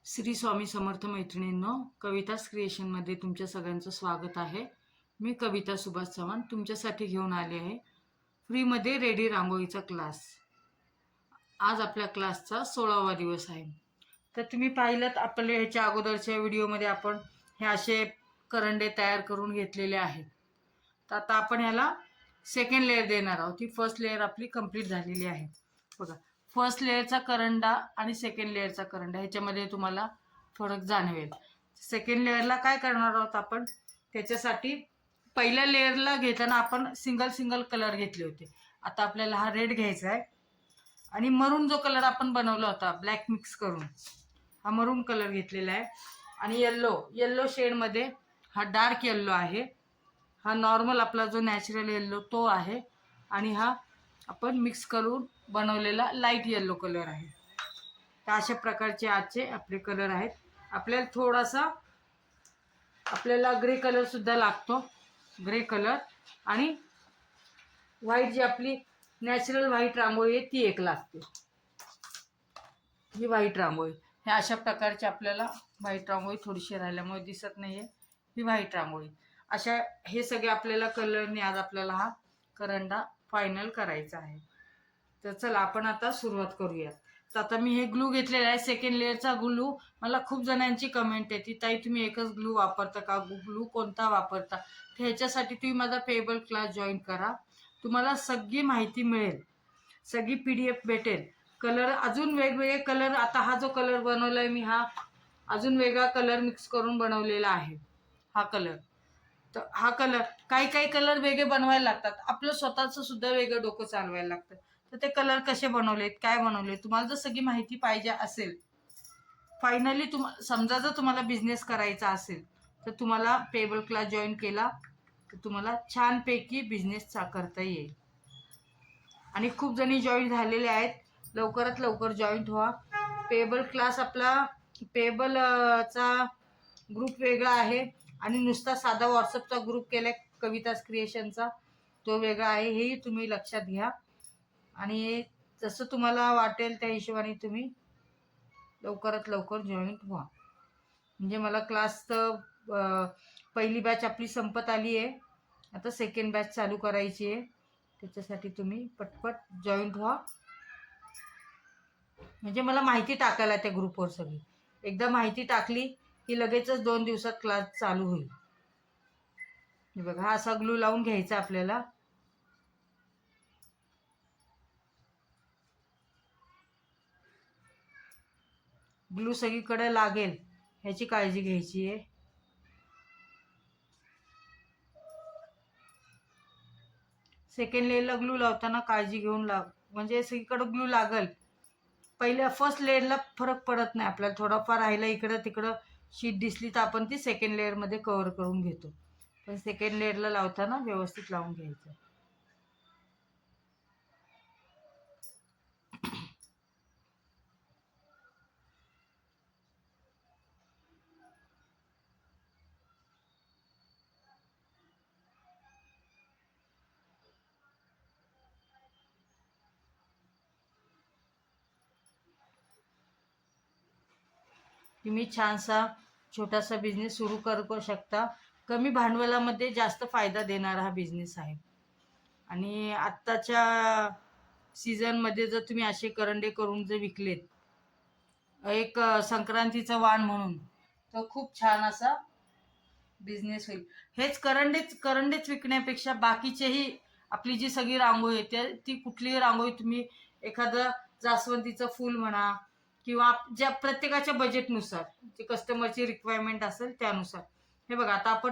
श्री स्वामी समर्थ मैत्रिणींनो, कवितास क्रिएशनमध्ये तुमच्या सगळ्यांचं स्वागत आहे. मी कविता सुभाष चव्हाण तुमच्यासाठी घेऊन आले आहे फ्रीमध्ये रेडी रांगोळीचा क्लास. आज आपल्या क्लासचा 16वा दिवस आहे. तर तुम्ही पाहिलं आपल्या ह्याच्या अगोदरच्या व्हिडिओमध्ये आपण हे असे करंडे तयार करून घेतलेले आहेत. तर आता आपण ह्याला सेकंड लेअर देणार आहोत. ती फर्स्ट लेअर आपली कंप्लीट झालेली आहे. बघा, फर्स्ट लेअरचा करंडा आणि सेकंड लेअरचा करंडा ह्याच्यामध्ये तुम्हाला फरक जाणवेल. सेकंड लेअरला काय करणार आहोत आपण, त्याच्यासाठी पहिल्या लेअरला घेताना आपण सिंगल कलर घेतले होते. आता आपल्याला हा रेड घ्यायचा आहे आणि मरून जो कलर आपण बनवला होता ब्लॅक मिक्स करून, हा मरून कलर घेतलेला आहे. आणि येल्लो शेडमध्ये हा डार्क येल्लो आहे, हा नॉर्मल आपला जो नॅचरल येल्लो तो आहे, आणि हा आपण मिक्स करून बनवलेला लाईट येल्लो कलर आहे. तर अशा प्रकारचे आजचे आपले कलर आहेत. आपल्याला थोडासा ग्रे कलर सुद्धा लागतो, ग्रे कलर, आणि व्हाईट जी आपली नॅचरल व्हाईट रांगोळी आहे ती एक लागते. ही व्हाईट रांगोळी, ह्या अशा प्रकारची आपल्याला व्हाईट रांगोळी थोडीशी राहिल्यामुळे दिसत नाहीये, ही व्हाईट रांगोळी. अशा हे सगळे आपल्याला कलरने आज आपल्याला हा करंडा फायनल करायचा आहे. तर चला आपण आता सुरुवात करूया. तर आता मी हे ग्लू घेतलेला आहे, सेकंड लेअरचा ग्लू. मला खूप जणांची कमेंट येते, ताई तुम्ही एकच ग्लू वापरता का, ग्लू कोणता वापरता. तर ह्याच्यासाठी तुम्ही माझा पेबल क्लास जॉईन करा, तुम्हाला सगळी माहिती मिळेल, सगळी PDF भेटेल. कलर अजून वेगवेगळे कलर, आता हा जो कलर बनवलाय मी, हा अजून वेगळा कलर मिक्स करून बनवलेला आहे हा कलर. तर हा कलर काही कलर वेगळे बनवायला लागतात, आपलं स्वतःचं सुद्धा वेगळं डोकं चालवायला लागतं. तर ते कलर कसे बनवलेत, काय बनवलेत, तुम्हाला जर सगळी माहिती पाहिजे असेल, फायनली समजा जर तुम्हाला बिझनेस करायचा असेल तर तुम्हाला पेबल क्लास जॉईन केला तर तुम्हाला छानपैकी बिझनेस करता येईल. आणि खूप जणी जॉईन झालेले आहेत, लवकरात लवकर जॉईन व्हा. पेबल क्लास आपला पेबलचा ग्रुप वेगळा आहे आणि नुसता साधा व्हॉट्सअपचा ग्रुप केलाय कवितास क्रिएशनचा, तो वेगळा आहे, हेही तुम्ही लक्षात घ्या. आणि जसं तुम्हाला वाटेल त्या हिशोबाने तुम्ही लवकरात लवकर जॉईन व्हा. म्हणजे मला क्लास तर पहिली बॅच आपली संपत आली आहे, आता सेकंड बॅच चालू करायची आहे. त्याच्यासाठी तुम्ही पटपट जॉईन व्हा. म्हणजे मला माहिती टाकायला त्या ग्रुपवर सगळी, एकदा माहिती टाकली की लगेचच 2 दिवसात क्लास चालू होईल. हे बघा, हा असा ग्लू लावून घ्यायचा आपल्याला. ग्लू सगळीकडे लागेल ह्याची काळजी घ्यायची आहे. सेकंड लेअरला ग्लू लावताना काळजी घेऊन म्हणजे सगळीकडे ग्लू लागल. पहिल्या फर्स्ट लेअरला फरक पडत नाही आपल्याला, थोडाफार राहिला इकडं तिकडं शीट दिसली तर आपण ती सेकंड लेअरमध्ये कव्हर करून घेतो, पण सेकंड लेअरला लावताना व्यवस्थित लावून घ्यायचं. तुम्ही छानसा छोटासा बिझनेस सुरू करू शकता. कमी भांडवलामध्ये जास्त फायदा देणारा हा बिझनेस आहे. आणि आत्ताच्या सीझनमध्ये जर तुम्ही असे करंडे करून जर विकलेत एक संक्रांतीचं वाण म्हणून, तर खूप छान असा बिझनेस होईल. हेच करंडेच विकण्यापेक्षा बाकीचेही आपली जी सगळी रांगोळी आहे ती कुठलीही रांगोळी तुम्ही एखादं जास्वंदीचं फूल म्हणा, किंवा ज्या प्रत्येकाच्या बजेटनुसार जे कस्टमरची रिक्वायरमेंट असेल त्यानुसार. हे बघा, आता आपण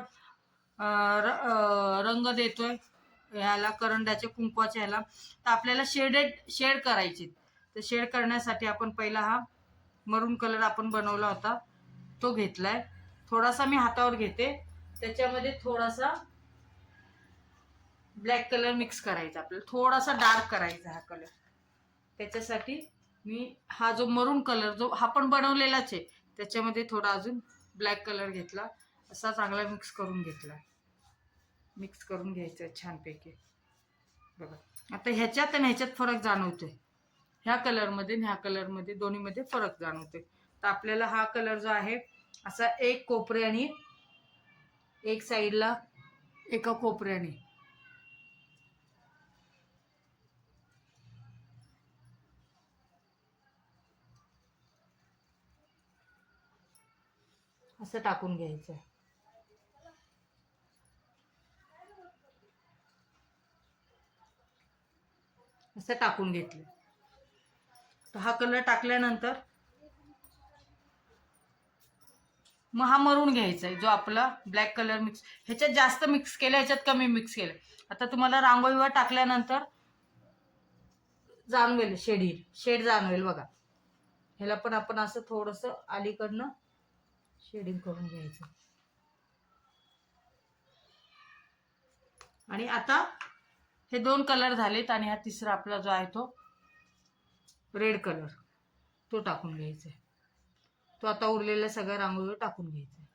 रंग देतोय ह्याला, करंडाच्या कुंकवाच्या ह्याला, तर आपल्याला शेड करायचे. तर शेड करण्यासाठी आपण पहिला हा मरून कलर आपण बनवला होता तो घेतलाय. थोडासा मी हातावर घेते, त्याच्यामध्ये थोडासा ब्लॅक कलर मिक्स करायचा, आपल्याला थोडासा डार्क करायचा हा कलर. त्याच्यासाठी मी हा जो मरून कलर जो हा पण बनवलेलाच आहे त्याच्यामध्ये थोडा अजून ब्लॅक कलर घेतला, असा चांगला मिक्स करून घेतला. मिक्स करून घ्यायचं छानपैकी. बघा, आता ह्याच्यात आणि ह्याच्यात फरक जाणवतोय, ह्या कलरमध्ये आणि ह्या कलरमध्ये दोन्हीमध्ये फरक जाणवतोय. तर आपल्याला हा कलर जो आहे असा एक कोपऱ्याने, एक साईडला एका कोपऱ्याने असं टाकून घ्यायचं आहे. असं टाकून घेतलं. तर हा कलर टाकल्यानंतर मग हा मरून घ्यायचा आहे, जो आपला ब्लॅक कलर मिक्स, ह्याच्यात जास्त मिक्स केलं, ह्याच्यात कमी मिक्स केलं. आता तुम्हाला रांगोळीवर टाकल्यानंतर जाणवेल, शेड जाणवेल बघा. ह्याला पण आपण असं थोडंसं अलीकडनं शेडिंग करून घ्यायचं. आणि आता हे 2 कलर झालेत आणि हा तिसरा आपला जो आहे तो रेड कलर, तो टाकून घ्यायचा आहे. तो आता उरलेल्या सगळ्या रांगोळीवर टाकून घ्यायचा आहे.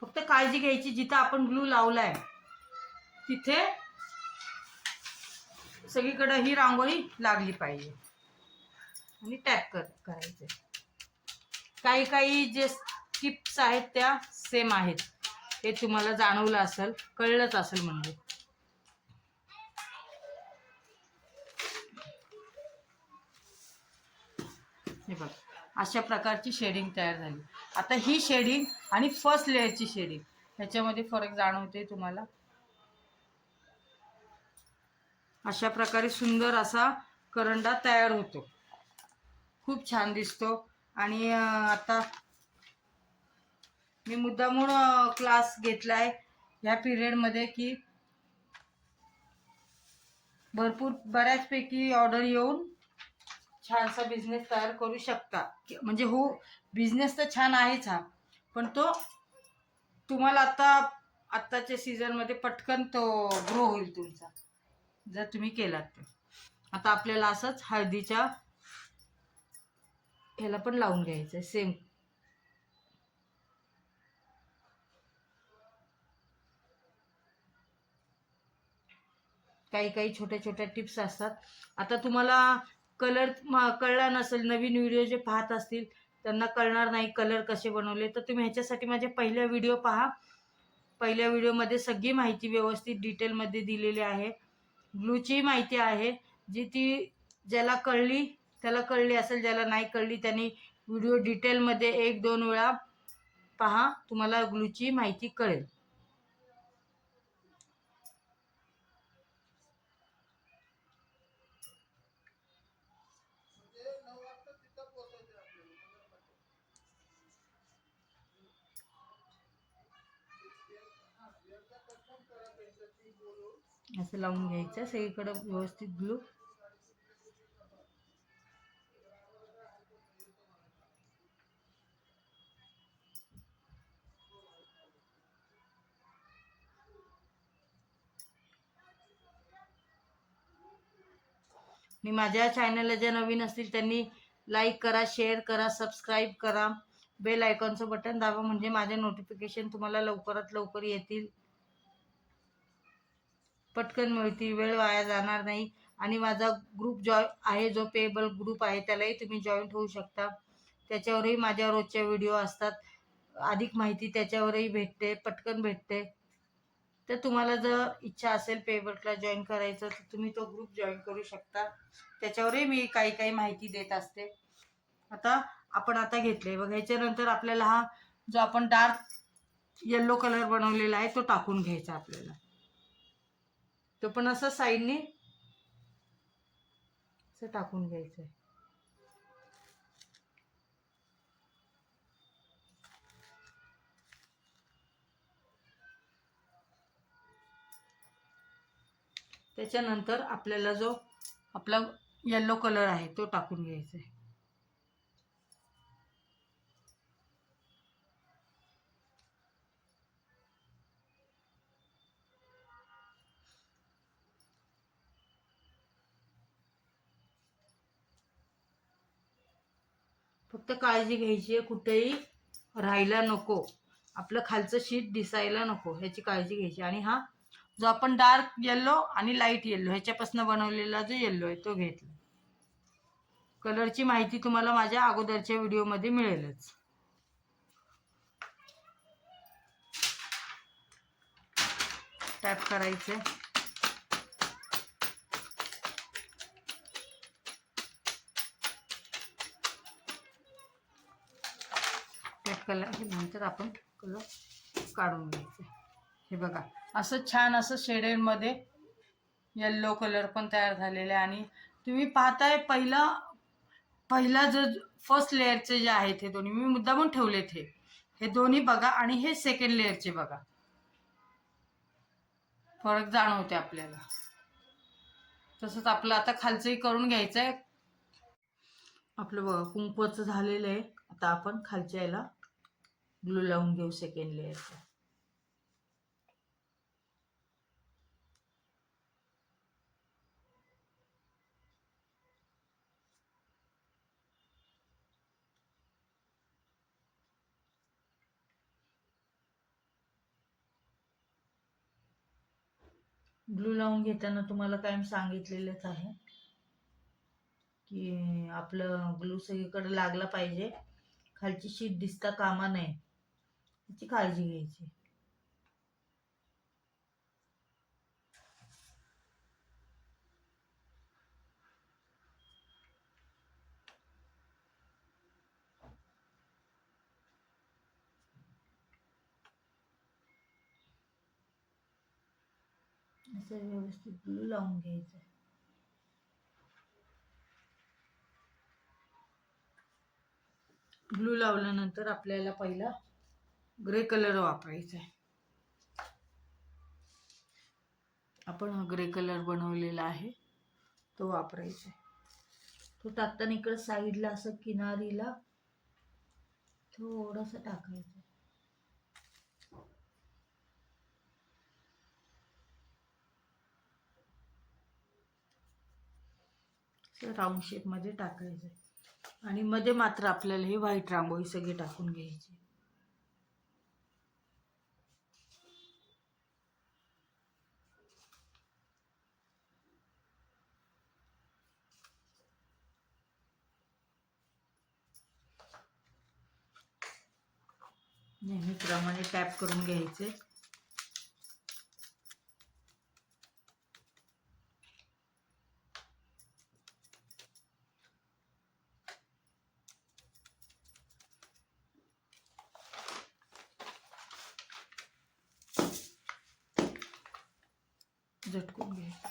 फक्त काळजी घ्यायची, जिथं आपण ग्लू लावलाय तिथे सगळीकडे ही रांगोळी लागली पाहिजे आणि टॅप करायचे. काही काही जे टिप्स आहेत त्या सेम आहेत, हे तुम्हाला जाणवलं असेल, कळलंच असेल. म्हणजे हे बघ, अशा प्रकारची शेडिंग तयार झाली. आता ही शेडिंग आणि फर्स्ट लेअरची शेडिंग ह्याच्यामध्ये फरक जाणवते तुम्हाला. अशा प्रकारे सुंदर असा करंडा तयार होतो, खूप छान दिसतो. आणि आता मी मुद्दामून क्लास घेतलाय ह्या पिरियडमध्ये की भरपूर बऱ्याचपैकी ऑर्डर येऊन छानसा बिझनेस तयार करू शकता. म्हणजे हो, बिझनेस तर छान आहेच हा, पण तो तुम्हाला आत्ताच्या सीझनमध्ये पटकन तो ग्रो होईल तुमचा, जर तुम्ही केलात तर. आता आपल्याला असंच हळदीच्या ह्याला पण लावून घ्यायचं आहे सेम. काही काही छोट्या छोट्या टिप्स असतात. आता तुम्हाला कलर कळला नसेल, नवीन व्हिडिओ जे पाहत असतील त्यांना कळणार नाही कलर कसे बनवले, तर तुम्ही ह्याच्यासाठी माझे पहिला व्हिडिओ पहा. पहिल्या व्हिडिओमध्ये सगळी माहिती व्यवस्थित डिटेलमध्ये दिलेली आहे. ग्लूची माहिती आहे, जी ती ज्याला कळली त्याला कळली असेल, ज्याला नाही कळली त्यांनी व्हिडिओ डिटेलमध्ये 1-2 वेळा पहा, तुम्हाला ग्लूची माहिती कळेल. असं लावून घ्यायचं सगळीकडे व्यवस्थित ग्लू. मी माझ्या चॅनलला ज्या नवीन असतील त्यांनी लाईक करा, शेअर करा, सबस्क्राईब करा, बेल आयकॉनचं बटन दाबा, म्हणजे माझे नोटिफिकेशन तुम्हाला लवकरात लवकर येतील, पटकन मिळतील, वेळ वाया जाणार नाही. आणि माझा ग्रुप आहे, जो पेबल ग्रुप आहे, त्यालाही तुम्ही जॉईंट होऊ शकता. त्याच्यावरही माझ्या रोजच्या व्हिडिओ असतात, अधिक माहिती त्याच्यावरही भेटते, पटकन भेटते. तर तुम्हाला जर इच्छा असेल पेबलला जॉईन करायचं तर तुम्ही तो ग्रुप जॉईन करू शकता. त्याच्यावरही मी काही काही माहिती देत असते. आता आपण घेतले बघा. ह्याच्यानंतर आपल्याला हा जो आपण डार्क येल्लो कलर बनवलेला आहे तो टाकून घ्यायचा आपल्याला. तो पण असं साईडने असं टाकून घ्यायचं आहे. त्याच्यानंतर आपल्याला जो आपला येल्लो कलर आहे तो टाकून घ्यायचा आहे. फक्त काळजी घ्यायची आहे, कुठेही राहायला नको, आपलं खालचं शीट दिसायला नको, ह्याची काळजी घ्यायची. आणि हा जो आपण डार्क येल्लो आणि लाईट येल्लो ह्याच्यापासून बनवलेला जो येल्लो आहे तो घेतला. कलरची माहिती तुम्हाला माझ्या अगोदरच्या व्हिडिओमध्ये मिळेलच. टॅप करायचे. टॅप केल्यानंतर आपण कलर काढून घ्यायचे. हे बघा असं छान असं शेडेडमध्ये येल्लो कलर पण तयार झालेला आहे. आणि तुम्ही पाहताय पहिला जो फर्स्ट लेअरचे जे आहेत हे दोन्ही मी मुद्दामून ठेवलेत. हे दोन्ही बघा आणि हे सेकंड लेअरचे बघा, फरक जाणवते आपल्याला. तसंच आपलं आता खालचंही करून घ्यायचं आहे. आपलं बघा कुंकवाचं झालेलं आहे. आता आपण खालच्या याला ग्लू लावून घेऊ सेकंड लेअरचं. ग्लू लावून घेताना तुम्हाला कायम सांगितलेलंच आहे की आपलं ग्लू सगळीकडे लागला पाहिजे, खालची शीट दिसता कामा नये, याची काळजी घ्यायची. असं व्यवस्थित ग्लू लावून घ्यायचं. ग्लू लावल्यानंतर आपल्याला पहिला ग्रे कलर वापरायचा आहे. आपण ग्रे कलर बनवलेला आहे तो वापरायचा आहे. तो टाकताना इकडे साईडला असं किनारीला थोडंसं टाकायचं. राऊंड शेप मध्ये टाकायचं आणि मध्ये मात्र आपल्याला ही व्हाईट रांगोळी सगळी टाकून घ्यायची. नेहमीप्रमाणे टॅप करून घ्यायचे. झटकून घ्यायचं.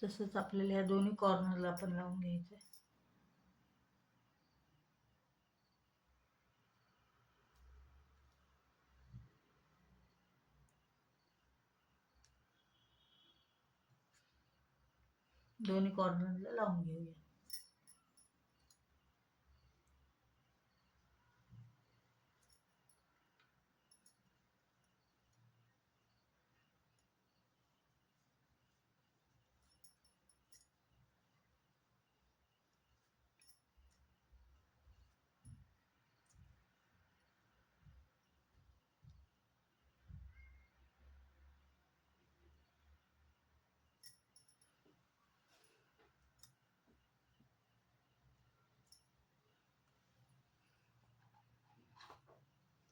तसंच आपल्याला या दोन्ही कॉर्नरला पण लावून घ्यायचं. दोन्ही कॉर्नरला लावून घेऊया.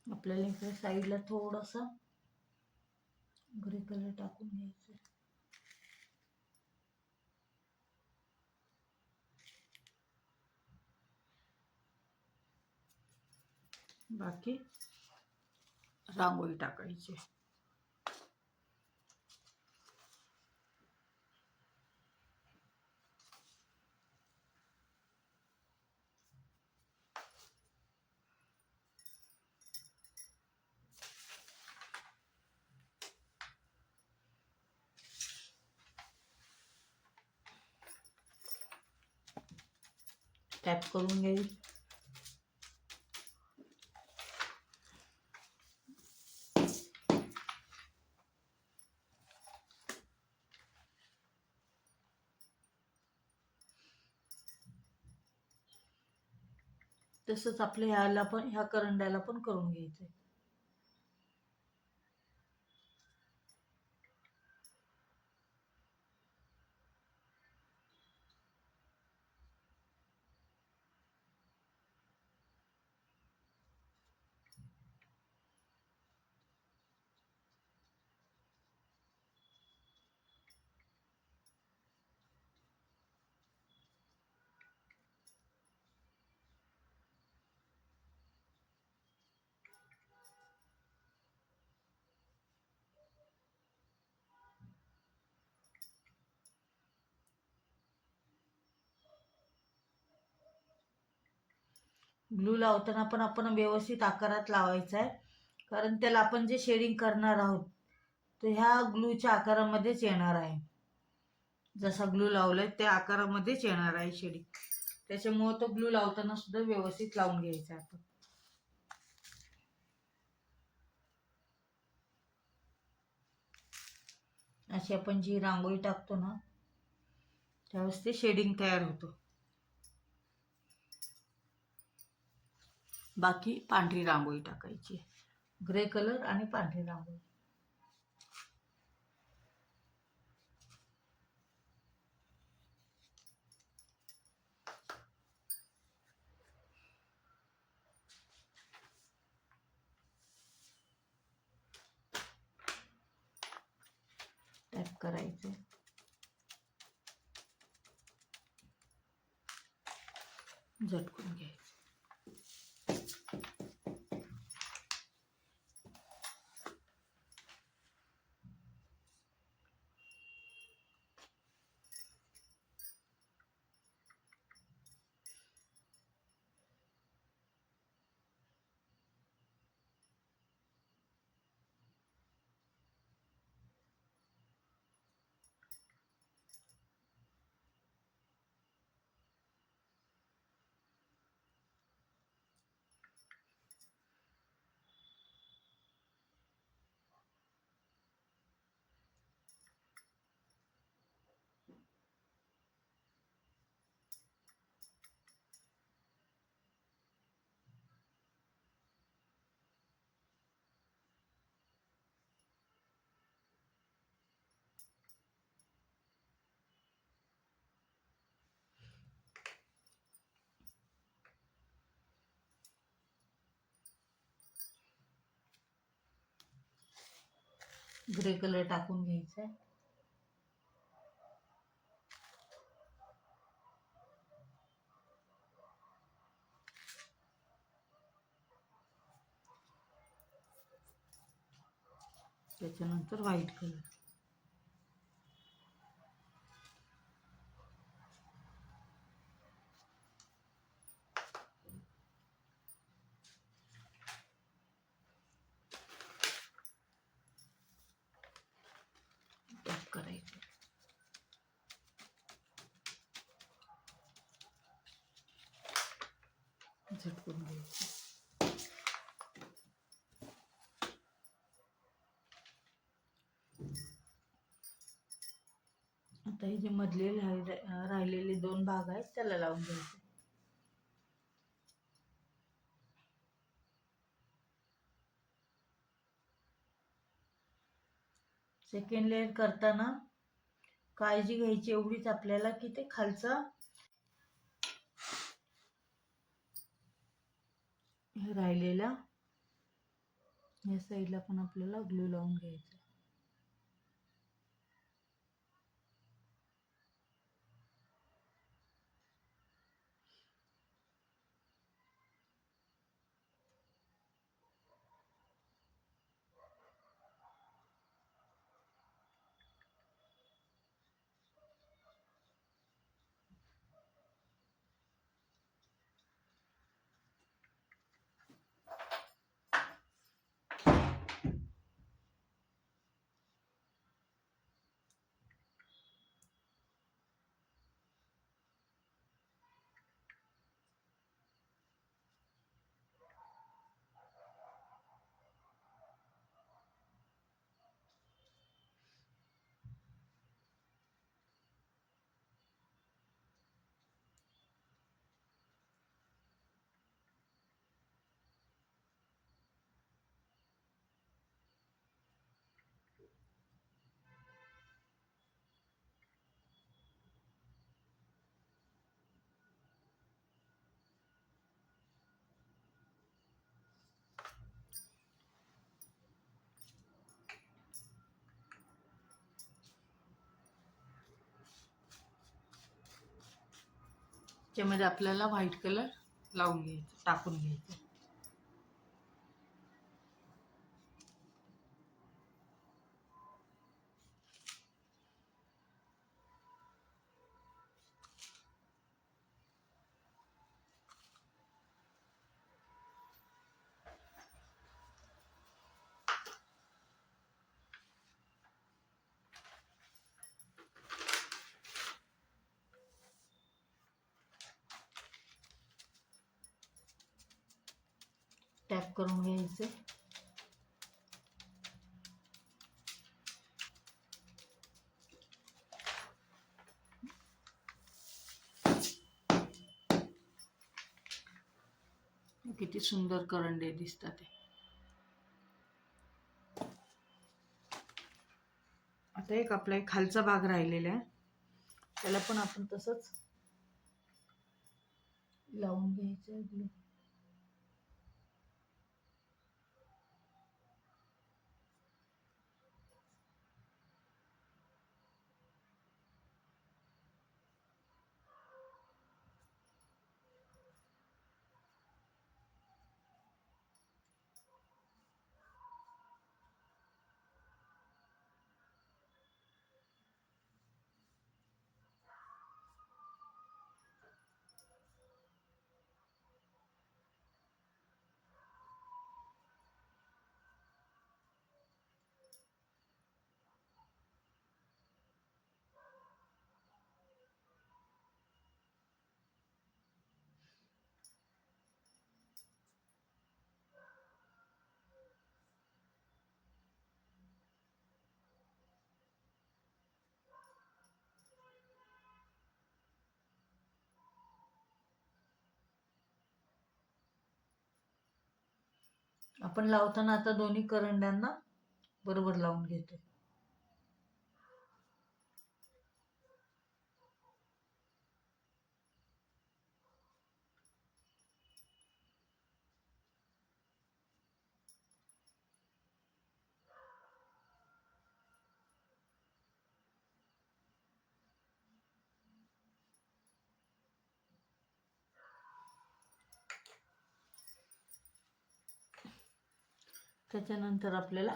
आपल्याला इकडे साईडला थोडासा ग्रे कलर टाकून घ्यायचं. बाकी रांगोळी टाकायची. टॅप करून घ्यायची. तसंच आपल्या ह्याला पण, ह्या करंड्याला पण करून घ्यायचं आहे. ग्लू लावताना पण आपण व्यवस्थित आकारात लावायचा आहे, कारण त्याला आपण जे शेडिंग करणार आहोत तर ह्या ग्लूच्या आकारामध्येच येणार आहे. जसा ग्लू लावलाय त्या आकारामध्येच येणार आहे शेडिंग. त्याच्यामुळे तो ग्लू लावताना सुद्धा व्यवस्थित लावून घ्यायचा आहे आपण. अशी आपण जी रांगोळी टाकतो ना त्यावेळेस ते शेडिंग तयार होतं. बाकी पांढरी रांगोळी टाकायची, ग्रे कलर आणि पांढरी रांगोळी. टॅप करायचं, झटकून घ्यायचं. ग्रे कलर टाकून घ्यायचा आहे. त्याच्यानंतर व्हाईट कलर. टॅप करायचं, झटकून घ्यायचं. आता हे जे मधले राहिलेले 2 भाग आहेत त्याला लावून घ्यायचे. सेकंड लेअर करताना काळजी घ्यायची एवढीच आपल्याला की ते खालचा राहिलेला या साईडला पण आपल्याला ग्लू लावून घ्यायचा. त्यामध्ये आपल्याला व्हाईट कलर लावून घ्यायचं, टाकून घ्यायचं. टॅप करून घ्यायचं. किती सुंदर करंडे दिसतात ते. आता एक आपला एक खालचा भाग राहिलेला आहे, त्याला पण आपण तसंच लावून घ्यायचं ग्लू. आपण लावताना आता दोन्ही करंड्यांना बरोबर लावून घेतो. त्याच्यानंतर आपल्याला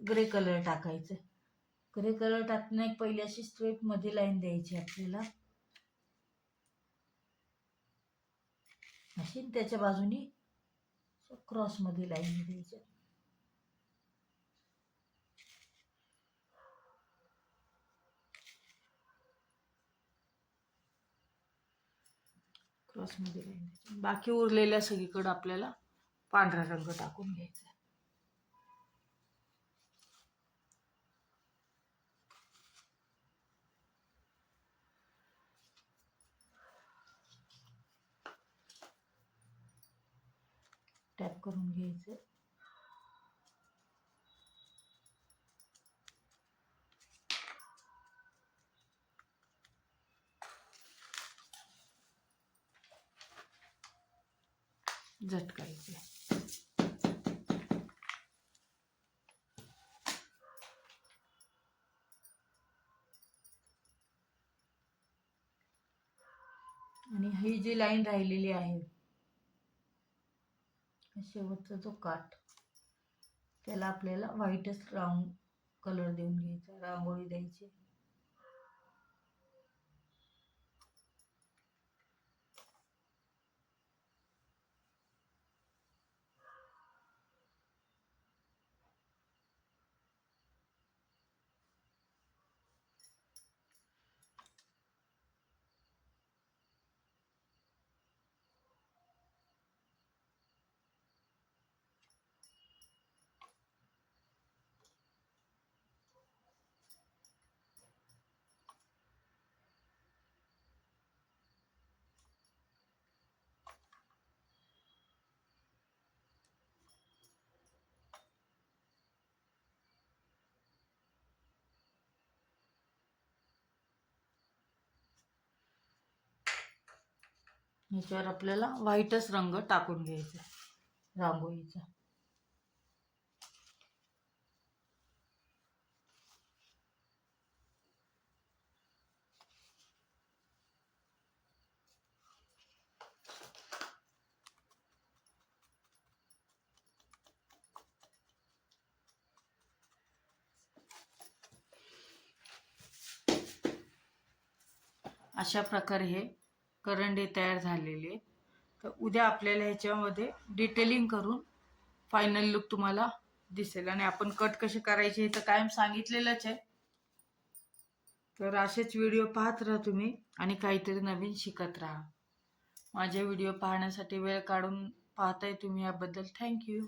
ग्रे कलर टाकायचं. ग्रे कलर टाकण्या पहिले अशी स्ट्रेट मध्ये लाईन द्यायची आपल्याला, अशी त्याच्या बाजूनी क्रॉस मध्ये लाईन द्यायची. क्रॉस मध्ये लाईन द्यायची. बाकी उरलेल्या सगळीकडे आपल्याला पांढरा रंग टाकून घ्यायचा. टॅप करून घ्यायचं. झटकायचे. आणि ही जी लाईन राहिलेली आहे, शेवटचा जो काठ, त्याला आपल्याला व्हाईटच राऊंड कलर देऊन घ्यायचा, रांगोळी द्यायची. ह्याच्यावर आपल्याला व्हाईटच रंग टाकून घ्यायचा रांगोळीचा. अशा प्रकारे हे करंडे तयार झालेले आहेत. तर उद्या आपल्याला ह्याच्यामध्ये डिटेलिंग करून फायनल लुक तुम्हाला दिसेल. आणि आपण कट कसे करायचे हे तर कायम सांगितलेलंच आहे. तर असेच व्हिडिओ पाहत राहा तुम्ही आणि काहीतरी नवीन शिकत राहा. माझे व्हिडिओ पाहण्यासाठी वेळ काढून पाहताय तुम्ही, याबद्दल थँक्यू.